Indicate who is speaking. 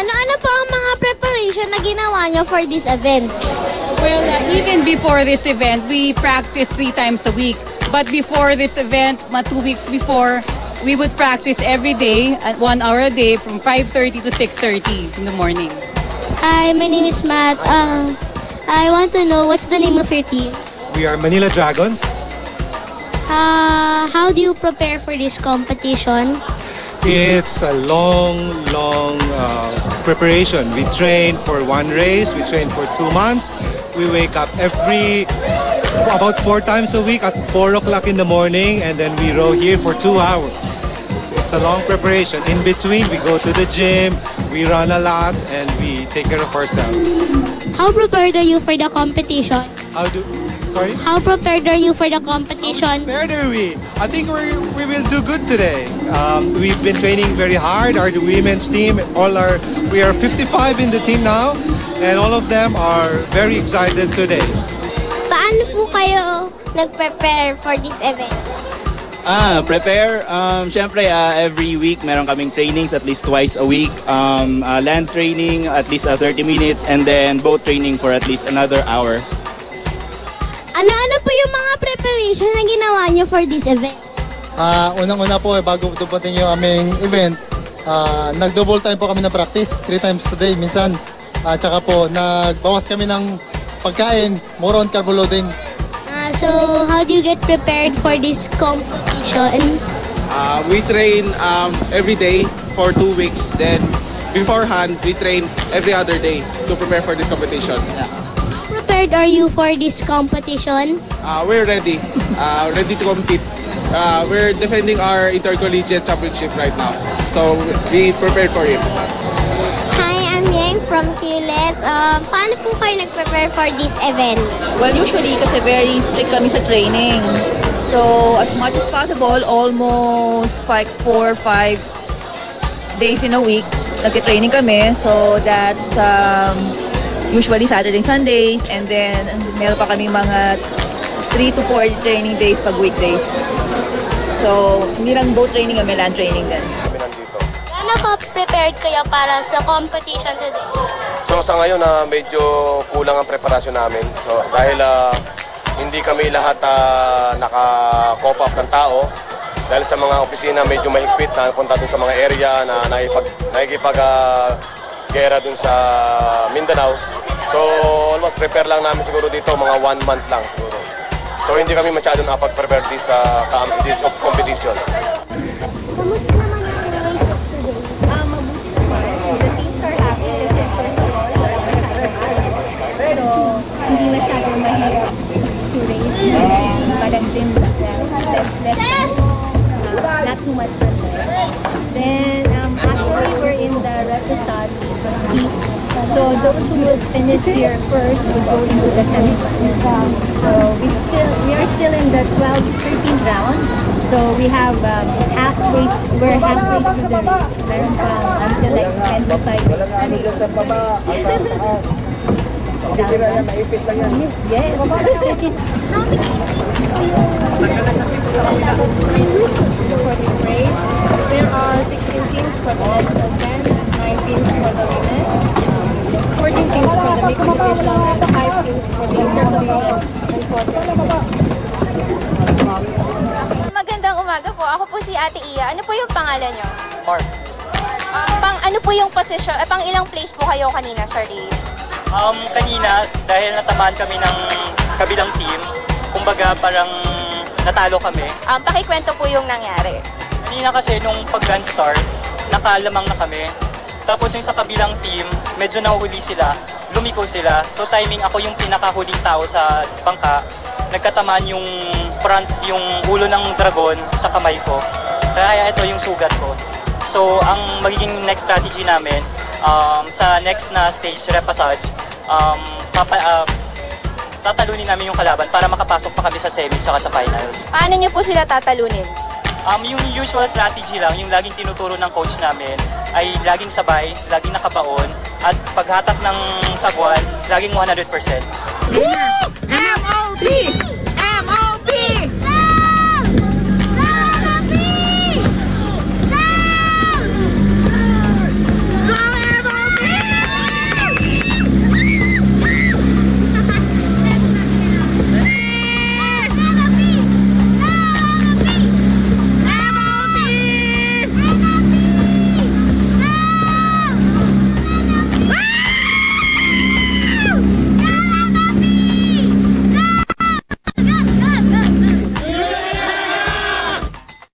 Speaker 1: Ano po ang mga preparation na ginawa nyo for this event?
Speaker 2: Well, even before this event, we practice 3 times a week. But before this event, 2 weeks before, we would practice every day at 1 hour a day from 5:30 to 6:30 in the morning.
Speaker 1: Hi, my name is Matt. I want to know what's the name of your team?
Speaker 3: We are Manila Dragons.
Speaker 1: How do you prepare for this competition?
Speaker 3: It's a long preparation. We train for one race, we train for 2 months. We wake up about 4 times a week at 4 o'clock in the morning, and then we row here for 2 hours. So it's a long preparation. In between, we go to the gym, we run a lot, and we take care of ourselves.
Speaker 1: How prepared are you for the competition?
Speaker 3: Sorry?
Speaker 1: How prepared are you for the competition?
Speaker 3: Where are we? I think we will do good today. We've been training very hard. Our women's team, we are 55 in the team now, and all of them are very excited today.
Speaker 1: Paano po kayo nag-prepare for this event?
Speaker 4: Prepare. Syempre, every week meron kaming trainings at least twice a week. Land training at least 30 minutes, and then boat training for at least another hour.
Speaker 1: Ano po yung mga preparation na ginawa nyo for this event?
Speaker 5: Unang-una po, bago dumating yung aming event, nag-double time po kami na practice, 3 times a day minsan. Tsaka po, nagbawas kami ng pagkain, more on carbo loading.
Speaker 1: So, how do you get prepared for this competition?
Speaker 6: We train every day for 2 weeks. Then, beforehand, we train every other day to prepare for this competition.
Speaker 1: How prepared are you for this competition?
Speaker 6: We're ready. Ready to compete. We're defending our intercollegiate championship right now. So, we prepared for it.
Speaker 1: Hi, I'm Yang from QLED. Paano po kayo nag-prepare for this event?
Speaker 7: Well, usually kasi very strict kami sa training. So, as much as possible, almost 4 or 5 days in a week, nag-training kami. So, that's usually Saturday, Sundays, and then meron pa kami mga 3 to 4 training days pag weekdays. So, hindi lang boat training, kami land training din.
Speaker 1: Paano ka-prepared kayo para sa competition today?
Speaker 8: So sa ngayon medyo kulang ang preparasyon namin. So dahil hindi kami lahat naka-cope up ng tao, dahil sa mga opisina medyo mahigpit na punta dun sa mga area na nakikipag-gera dun sa Mindanao. So almost prepare lang namin siguro dito mga 1 month lang siguro. So hindi kami masyadong nakapag-prepare this competition.
Speaker 1: Kamusta naman yung races today?
Speaker 9: Mabuti naman. The teams are happy kasi first of all, so hindi masyadong mahirap to race. Parang din less not too much sunlight. Then actually we're in the repechage heat. So those who will finish here first will go into the semifinals. So we are still in the 13th round. So we have we're halfway through the race. Meron pa until like 10 to 5 days. Yes.
Speaker 10: For this race, there are 16 teams for the men's event, 9 teams for the women's, 14 teams for the mixed division, and 5 teams for the intercollegiate and quarter.
Speaker 11: Magandang umaga po. Ako po si Ate Iya. Ano po yung pangalan nyo?
Speaker 12: Mark.
Speaker 11: Ano po yung position? Pang ilang place po kayo kanina sa race?
Speaker 12: Kanina, dahil natamaan kami ng kabilang team, kumbaga parang natalo kami.
Speaker 11: Pakikwento po yung nangyari.
Speaker 12: Kanina kasi nung pag-gun start, nakalamang na kami. Tapos yung sa kabilang team, medyo nahuhuli sila, lumiko sila. So timing, ako yung pinakahuling tao sa bangka. Nagkatamaan yung ulo ng dragon sa kamay ko. Kaya ito yung sugat ko. So ang magiging next strategy namin, sa next na stage, repechage, tatalunin namin yung kalaban para makapasok pa kami sa semis saka sa finals.
Speaker 11: Paano niyo po sila tatalunin?
Speaker 12: Yung usual strategy lang, yung laging tinuturo ng coach namin ay laging sabay, laging nakabaon, at paghatak ng sagwan, laging 100%.
Speaker 2: MOP!